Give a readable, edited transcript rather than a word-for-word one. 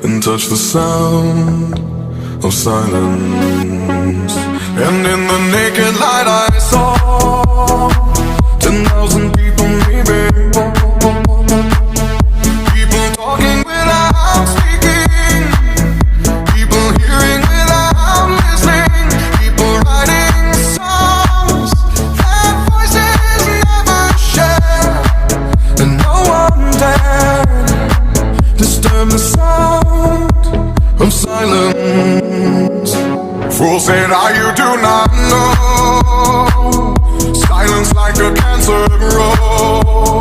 and touch the sound of silence. And in the naked light I saw 10,000 people, maybe people talking without speaking, people hearing without listening, people writing songs that voices never share, and no one dared disturb the sound of silence. Fools said, you do not know. Silence like a cancer grows.